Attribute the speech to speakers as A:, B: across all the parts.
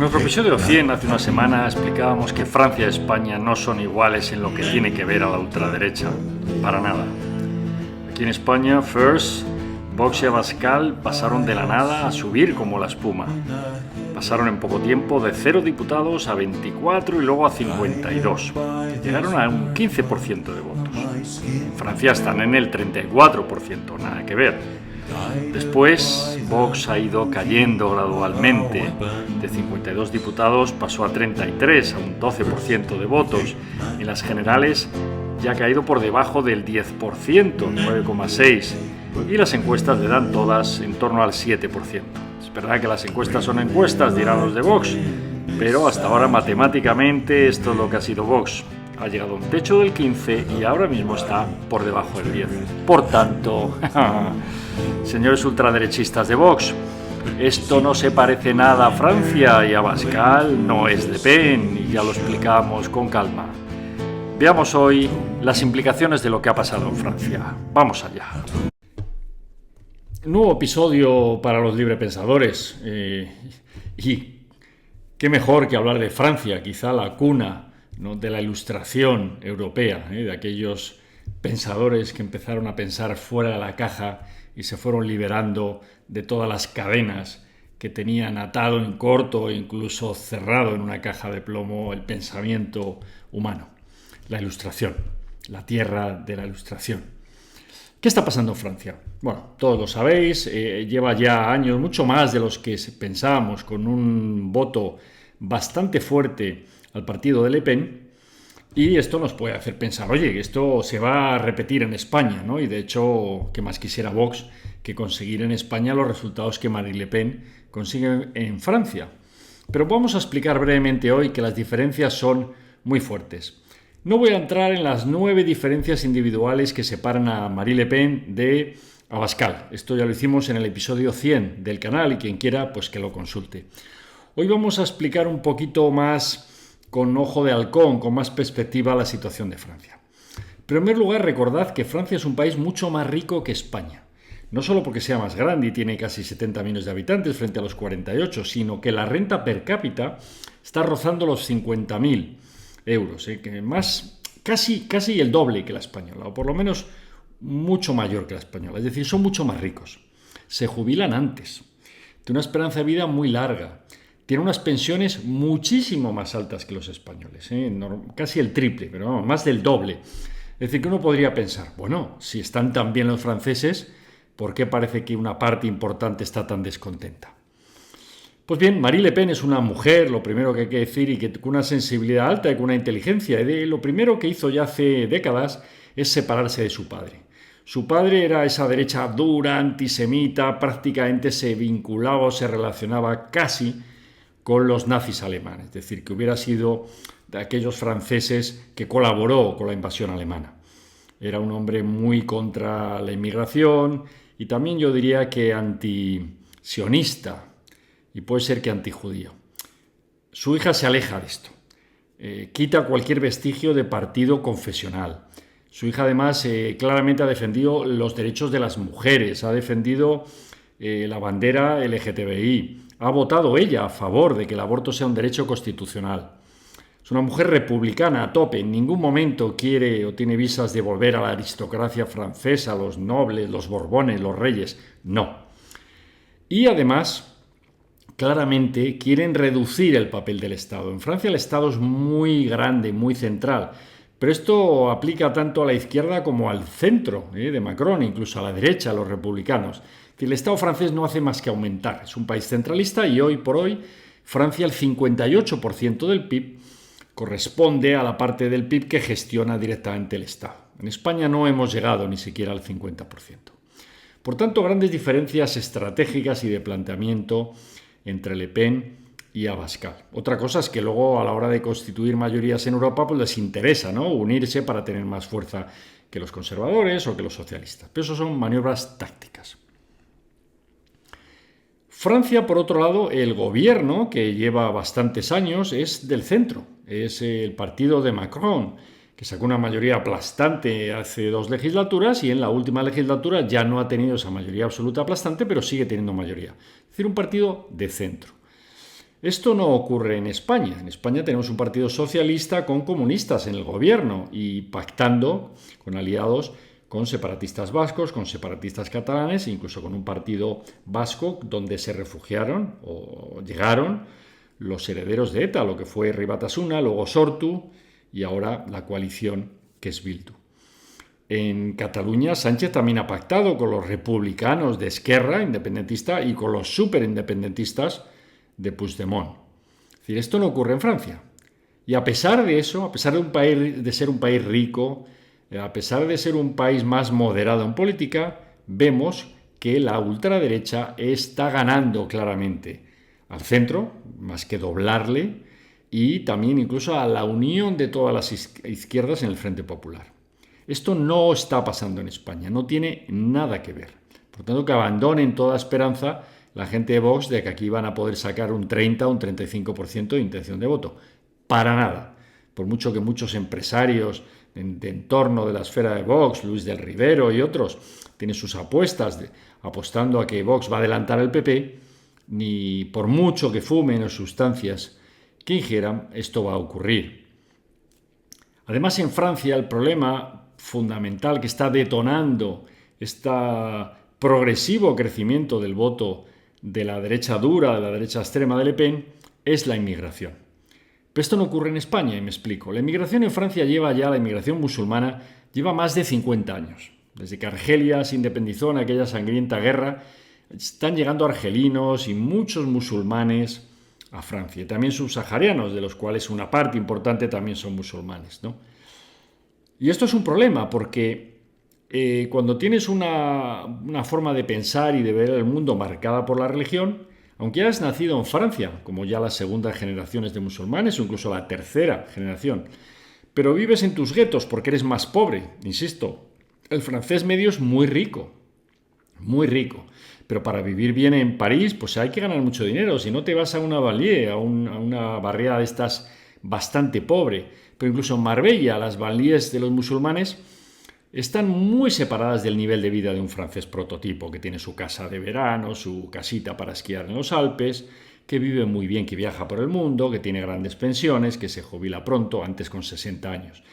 A: nuestro episodio 100 hace una semana explicábamos que Francia y España no son iguales en lo que tiene que ver a la ultraderecha, para nada. Aquí en España, First, Vox y Abascal pasaron de la nada a subir como la espuma. Pasaron en poco tiempo de 0 diputados a 24 y luego a 52. Llegaron a un 15% de votos. En Francia están en el 34%, nada que ver. Después, Vox ha ido cayendo gradualmente. De 52 diputados pasó a 33, a un 12% de votos. En las generales ya ha caído por debajo del 10%, 9,6%. Y las encuestas le dan todas en torno al 7%. Es verdad que las encuestas son encuestas, dirán los de Vox, pero hasta ahora matemáticamente esto es lo que ha sido Vox. Ha llegado a un techo del 15 y ahora mismo está por debajo del 10. Por tanto, señores ultraderechistas de Vox, esto no se parece nada a Francia y Abascal no es Le Pen, y ya lo explicamos con calma. Veamos hoy las implicaciones de lo que ha pasado en Francia. Vamos allá. Nuevo episodio para los librepensadores. Y qué mejor que hablar de Francia, quizá la cuna, ¿no?, de la ilustración europea, de aquellos pensadores que empezaron a pensar fuera de la caja y se fueron liberando de todas las cadenas que tenían atado en corto e incluso cerrado en una caja de plomo el pensamiento humano. La ilustración, la tierra de la ilustración. ¿Qué está pasando en Francia? Bueno, todos lo sabéis, lleva ya años, mucho más de los que pensábamos, con un voto bastante fuerte al partido de Le Pen, y esto nos puede hacer pensar, oye, esto se va a repetir en España, ¿no? Y de hecho, ¿qué más quisiera Vox que conseguir en España los resultados que Marine Le Pen consigue en Francia? Pero vamos a explicar brevemente hoy que las diferencias son muy fuertes. No voy a entrar en las 9 diferencias individuales que separan a Marine Le Pen de Abascal. Esto ya lo hicimos en el episodio 100 del canal y quien quiera, pues que lo consulte. Hoy vamos a explicar un poquito más con ojo de halcón, con más perspectiva, la situación de Francia. En primer lugar, recordad que Francia es un país mucho más rico que España. No solo porque sea más grande y tiene casi 70 millones de habitantes frente a los 48, sino que la renta per cápita está rozando los 50.000 euros, que más, casi el doble que la española, o por lo menos mucho mayor que la española. Es decir, son mucho más ricos. Se jubilan antes. Tienen una esperanza de vida muy larga. Tienen unas pensiones muchísimo más altas que los españoles, casi el triple, pero vamos, más del doble. Es decir, que uno podría pensar, bueno, si están tan bien los franceses, ¿por qué parece que una parte importante está tan descontenta? Pues bien, Marine Le Pen es una mujer, lo primero que hay que decir, y que con una sensibilidad alta y con una inteligencia. Lo primero que hizo ya hace décadas es separarse de su padre. Su padre era esa derecha dura, antisemita, prácticamente se vinculaba o se relacionaba casi con los nazis alemanes, es decir, que hubiera sido de aquellos franceses que colaboró con la invasión alemana. Era un hombre muy contra la inmigración y también yo diría que antisionista y puede ser que antijudío. Su hija se aleja de esto, quita cualquier vestigio de partido confesional. Su hija además claramente ha defendido los derechos de las mujeres, ha defendido la bandera LGTBI. Ha votado ella a favor de que el aborto sea un derecho constitucional. Es una mujer republicana a tope. En ningún momento quiere o tiene visas de volver a la aristocracia francesa, los nobles, los borbones, los reyes. No. Y además, claramente quieren reducir el papel del Estado. En Francia el Estado es muy grande, muy central. Pero esto aplica tanto a la izquierda como al centro de Macron, incluso a la derecha, a los republicanos. El Estado francés no hace más que aumentar. Es un país centralista y hoy por hoy Francia, el 58% del PIB, corresponde a la parte del PIB que gestiona directamente el Estado. En España no hemos llegado ni siquiera al 50%. Por tanto, grandes diferencias estratégicas y de planteamiento entre Le Pen y Abascal. Otra cosa es que luego a la hora de constituir mayorías en Europa pues les interesa, ¿no?, unirse para tener más fuerza que los conservadores o que los socialistas. Pero eso son maniobras tácticas. Francia, por otro lado, el gobierno, que lleva bastantes años, es del centro. Es el partido de Macron, que sacó una mayoría aplastante hace 2 legislaturas y en la última legislatura ya no ha tenido esa mayoría absoluta aplastante, pero sigue teniendo mayoría. Es decir, un partido de centro. Esto no ocurre en España. En España tenemos un partido socialista con comunistas en el gobierno y pactando con aliados con separatistas vascos, con separatistas catalanes, incluso con un partido vasco donde se refugiaron o llegaron los herederos de ETA, lo que fue Rui Batasuna, luego Sortu y ahora la coalición que es Bildu. En Cataluña, Sánchez también ha pactado con los republicanos de Esquerra, independentista, y con los superindependentistas de Puigdemont. Es decir, esto no ocurre en Francia. Y a pesar de eso, a pesar de ser un país rico, a pesar de ser un país más moderado en política, vemos que la ultraderecha está ganando claramente al centro, más que doblarle, y también incluso a la unión de todas las izquierdas en el Frente Popular. Esto no está pasando en España, no tiene nada que ver. Por tanto, que abandonen toda esperanza la gente de Vox de que aquí van a poder sacar un 30 o un 35% de intención de voto. Para nada. Por mucho que muchos empresarios de entorno de la esfera de Vox, Luis del Rivero y otros, tienen sus apuestas apostando a que Vox va a adelantar al PP, ni por mucho que fumen o sustancias que ingieran, esto va a ocurrir. Además, en Francia el problema fundamental que está detonando este progresivo crecimiento del voto de la derecha dura, de la derecha extrema de Le Pen, es la inmigración. Pero esto no ocurre en España, y me explico. La inmigración en Francia la inmigración musulmana lleva más de 50 años. Desde que Argelia se independizó en aquella sangrienta guerra, están llegando argelinos y muchos musulmanes a Francia. Y también subsaharianos, de los cuales una parte importante también son musulmanes, ¿no? Y esto es un problema porque cuando tienes una forma de pensar y de ver el mundo marcada por la religión, aunque hayas nacido en Francia, como ya las segundas generaciones de musulmanes o incluso la tercera generación, pero vives en tus guetos porque eres más pobre, insisto, el francés medio es muy rico, pero para vivir bien en París pues hay que ganar mucho dinero, si no te vas a una banlieue, a una barriada de estas bastante pobre. Pero incluso en Marbella, las banlieues de los musulmanes están muy separadas del nivel de vida de un francés prototipo, que tiene su casa de verano, su casita para esquiar en los Alpes, que vive muy bien, que viaja por el mundo, que tiene grandes pensiones, que se jubila pronto, antes con 60 años.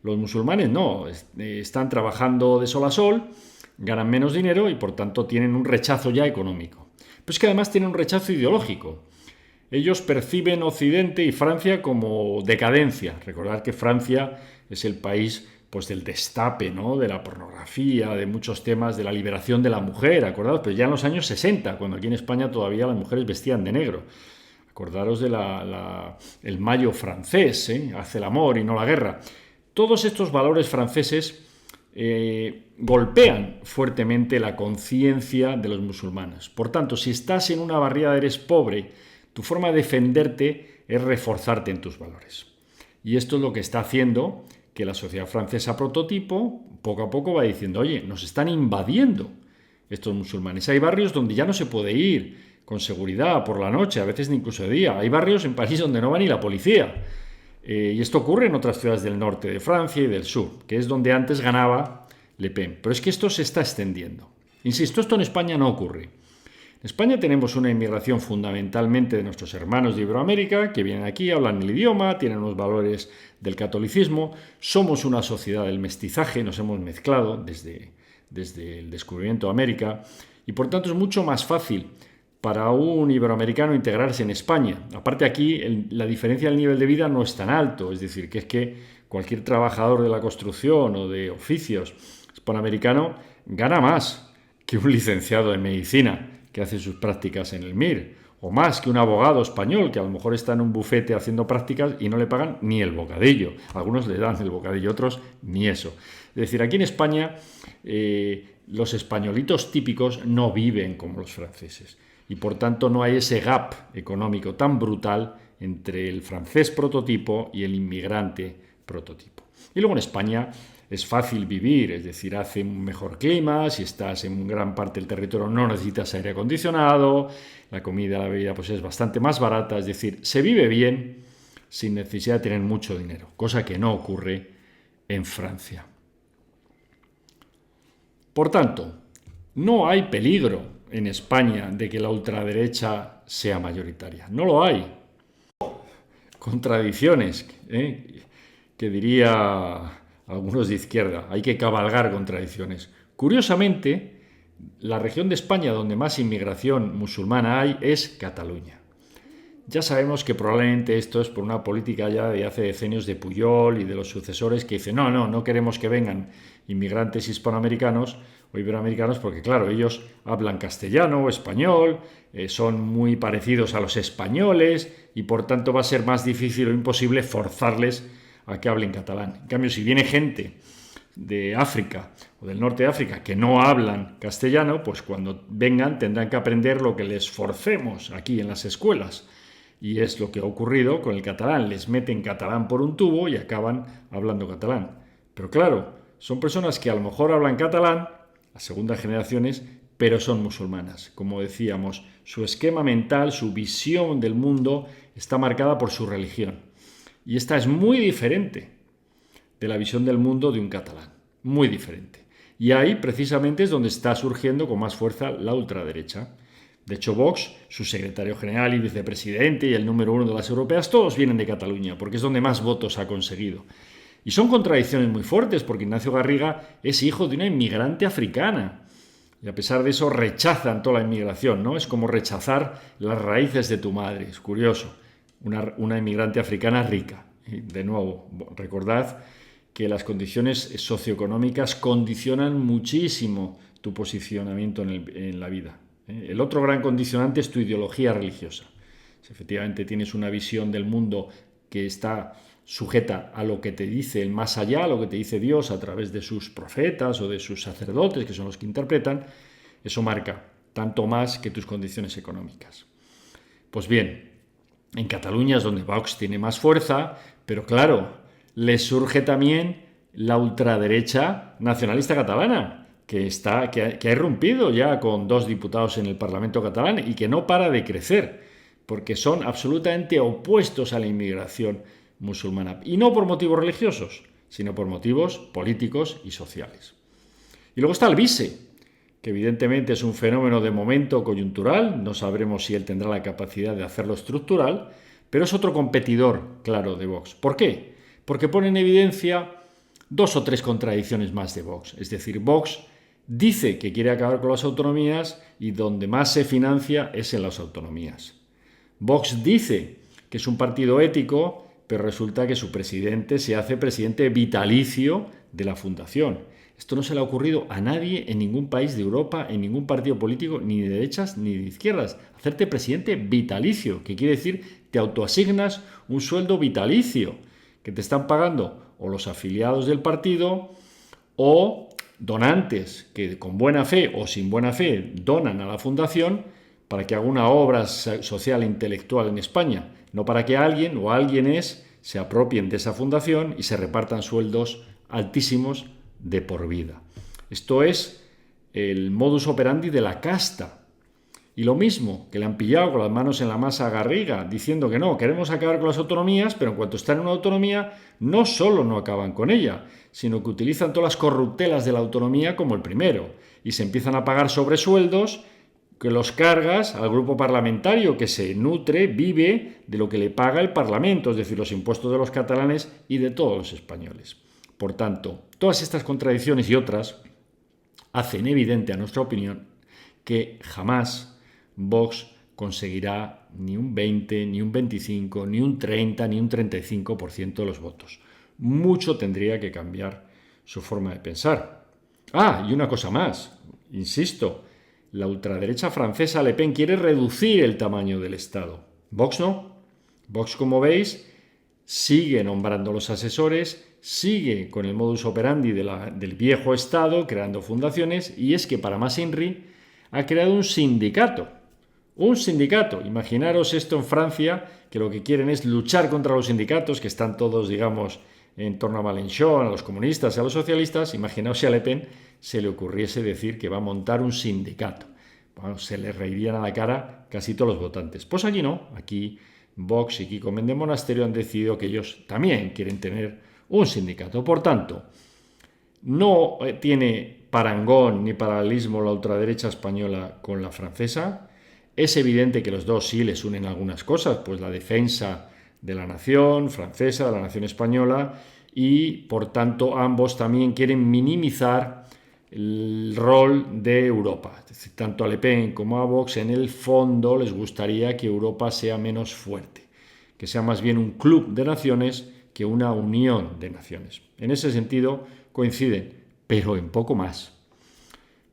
A: Los musulmanes no, están trabajando de sol a sol, ganan menos dinero y por tanto tienen un rechazo ya económico. Pero es que además tienen un rechazo ideológico. Ellos perciben Occidente y Francia como decadencia. Recordad que Francia es el país pues, del destape, ¿no? De la pornografía, de muchos temas, de la liberación de la mujer, acordaos, pero ya en los años 60, cuando aquí en España todavía las mujeres vestían de negro. Acordaros de el mayo francés, hace el amor y no la guerra. Todos estos valores franceses golpean fuertemente la conciencia de los musulmanes. Por tanto, si estás en una barriada, eres pobre, tu forma de defenderte es reforzarte en tus valores. Y esto es lo que está haciendo que la sociedad francesa prototipo poco a poco va diciendo, oye, nos están invadiendo estos musulmanes. Hay barrios donde ya no se puede ir con seguridad por la noche, a veces incluso de día. Hay barrios en París donde no va ni la policía. Y esto ocurre en otras ciudades del norte de Francia y del sur, que es donde antes ganaba Le Pen. Pero es que esto se está extendiendo. Insisto, esto en España no ocurre. En España tenemos una inmigración fundamentalmente de nuestros hermanos de Iberoamérica, que vienen aquí, hablan el idioma, tienen los valores del catolicismo. Somos una sociedad del mestizaje, nos hemos mezclado desde el descubrimiento de América, y por tanto es mucho más fácil para un iberoamericano integrarse en España. Aparte aquí la diferencia del nivel de vida no es tan alto, es decir, que es que cualquier trabajador de la construcción o de oficios hispanoamericano gana más que un licenciado en medicina que hace sus prácticas en el MIR, o más que un abogado español que a lo mejor está en un bufete haciendo prácticas y no le pagan ni el bocadillo. Algunos le dan el bocadillo, otros ni eso. Es decir, aquí en España los españolitos típicos no viven como los franceses y por tanto no hay ese gap económico tan brutal entre el francés prototipo y el inmigrante prototipo. Y luego en España es fácil vivir, es decir, hace un mejor clima, si estás en gran parte del territorio no necesitas aire acondicionado, la comida, la bebida pues es bastante más barata, es decir, se vive bien sin necesidad de tener mucho dinero, cosa que no ocurre en Francia. Por tanto, no hay peligro en España de que la ultraderecha sea mayoritaria, no lo hay. contradicciones, que diría algunos de izquierda. Hay que cabalgar contradicciones. Curiosamente, la región de España donde más inmigración musulmana hay es Cataluña. Ya sabemos que probablemente esto es por una política ya de hace decenios de Pujol y de los sucesores que dicen no queremos que vengan inmigrantes hispanoamericanos o iberoamericanos porque claro, ellos hablan castellano o español, son muy parecidos a los españoles y por tanto va a ser más difícil o imposible forzarles a que hablen catalán. En cambio, si viene gente de África o del norte de África que no hablan castellano, pues cuando vengan tendrán que aprender lo que les forcemos aquí en las escuelas. Y es lo que ha ocurrido con el catalán. Les meten catalán por un tubo y acaban hablando catalán. Pero claro, son personas que a lo mejor hablan catalán, las segundas generaciones, pero son musulmanas. Como decíamos, su esquema mental, su visión del mundo está marcada por su religión. Y esta es muy diferente de la visión del mundo de un catalán. Muy diferente. Y ahí precisamente es donde está surgiendo con más fuerza la ultraderecha. De hecho, Vox, su secretario general y vicepresidente y el número 1 de las europeas, todos vienen de Cataluña, porque es donde más votos ha conseguido. Y son contradicciones muy fuertes, porque Ignacio Garriga es hijo de una inmigrante africana. Y a pesar de eso rechazan toda la inmigración, ¿no? Es como rechazar las raíces de tu madre. Es curioso. Una inmigrante africana rica. Y de nuevo, recordad que las condiciones socioeconómicas condicionan muchísimo tu posicionamiento en la vida. El otro gran condicionante es tu ideología religiosa. Si efectivamente tienes una visión del mundo que está sujeta a lo que te dice el más allá, a lo que te dice Dios a través de sus profetas o de sus sacerdotes, que son los que interpretan, eso marca tanto más que tus condiciones económicas. Pues bien, en Cataluña es donde Vox tiene más fuerza, pero claro, le surge también la ultraderecha nacionalista catalana, que ha irrumpido ya con 2 diputados en el Parlamento catalán y que no para de crecer, porque son absolutamente opuestos a la inmigración musulmana. Y no por motivos religiosos, sino por motivos políticos y sociales. Y luego está el Alvise, que evidentemente es un fenómeno de momento coyuntural, no sabremos si él tendrá la capacidad de hacerlo estructural, pero es otro competidor, claro, de Vox. ¿Por qué? Porque pone en evidencia 2 o 3 contradicciones más de Vox. Es decir, Vox dice que quiere acabar con las autonomías y donde más se financia es en las autonomías. Vox dice que es un partido ético, pero resulta que su presidente se hace presidente vitalicio de la fundación. Esto no se le ha ocurrido a nadie en ningún país de Europa, en ningún partido político, ni de derechas ni de izquierdas. Hacerte presidente vitalicio, que quiere decir te autoasignas un sueldo vitalicio, que te están pagando o los afiliados del partido o donantes que con buena fe o sin buena fe donan a la fundación para que haga una obra social e intelectual en España, no para que alguien o alguienes se apropien de esa fundación y se repartan sueldos altísimos de por vida. Esto es el modus operandi de la casta. Y lo mismo, que le han pillado con las manos en la masa a Garriga, diciendo que no, queremos acabar con las autonomías, pero en cuanto están en una autonomía, no solo no acaban con ella, sino que utilizan todas las corruptelas de la autonomía como el primero, y se empiezan a pagar sobresueldos que los cargas al grupo parlamentario que se nutre, vive de lo que le paga el Parlamento, es decir, los impuestos de los catalanes y de todos los españoles. Por tanto, todas estas contradicciones y otras hacen evidente, a nuestra opinión, que jamás Vox conseguirá ni un 20, ni un 25, ni un 30, ni un 35% de los votos. Mucho tendría que cambiar su forma de pensar. Ah, y una cosa más, insisto, la ultraderecha francesa Le Pen quiere reducir el tamaño del Estado. Vox no. Vox, como veis, sigue nombrando los asesores, sigue con el modus operandi del viejo Estado, creando fundaciones, y es que para más INRI ha creado un sindicato. Un sindicato. Imaginaros esto en Francia, que lo que quieren es luchar contra los sindicatos, que están todos, digamos, en torno a Mélenchon, a los comunistas y a los socialistas. Imaginaos si a Le Pen se le ocurriese decir que va a montar un sindicato. Bueno, se le reirían a la cara casi todos los votantes. Pues aquí no. Aquí Vox y Kiko Méndez Monasterio han decidido que ellos también quieren tener un sindicato. Por tanto, no tiene parangón ni paralelismo la ultraderecha española con la francesa. Es evidente que los dos sí les unen algunas cosas, pues la defensa de la nación francesa, de la nación española, y por tanto ambos también quieren minimizar el rol de Europa. Es decir, tanto a Le Pen como a Vox en el fondo les gustaría que Europa sea menos fuerte, que sea más bien un club de naciones que una unión de naciones. En ese sentido coinciden, pero en poco más.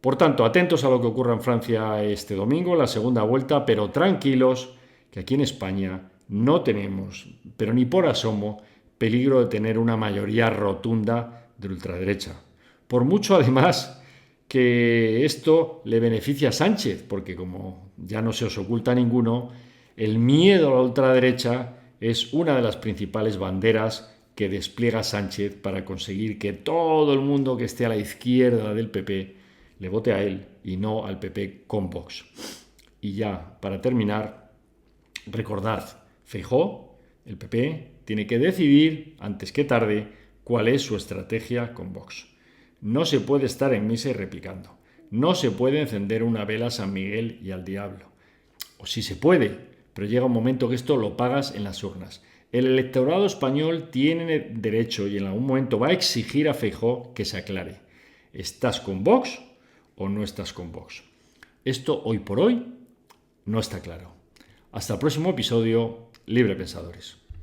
A: Por tanto, atentos a lo que ocurra en Francia este domingo, la segunda vuelta, pero tranquilos que aquí en España no tenemos, pero ni por asomo, peligro de tener una mayoría rotunda de ultraderecha. Por mucho, además, que esto le beneficia a Sánchez, porque como ya no se os oculta a ninguno, el miedo a la ultraderecha es una de las principales banderas que despliega Sánchez para conseguir que todo el mundo que esté a la izquierda del PP le vote a él y no al PP con Vox. Y ya, para terminar, recordad, Feijóo, el PP, tiene que decidir, antes que tarde, cuál es su estrategia con Vox. No se puede estar en misa y replicando. No se puede encender una vela a San Miguel y al diablo. O sí se puede, pero llega un momento que esto lo pagas en las urnas. El electorado español tiene derecho y en algún momento va a exigir a Feijóo que se aclare. ¿Estás con Vox o no estás con Vox? Esto hoy por hoy no está claro. Hasta el próximo episodio, Libre Pensadores.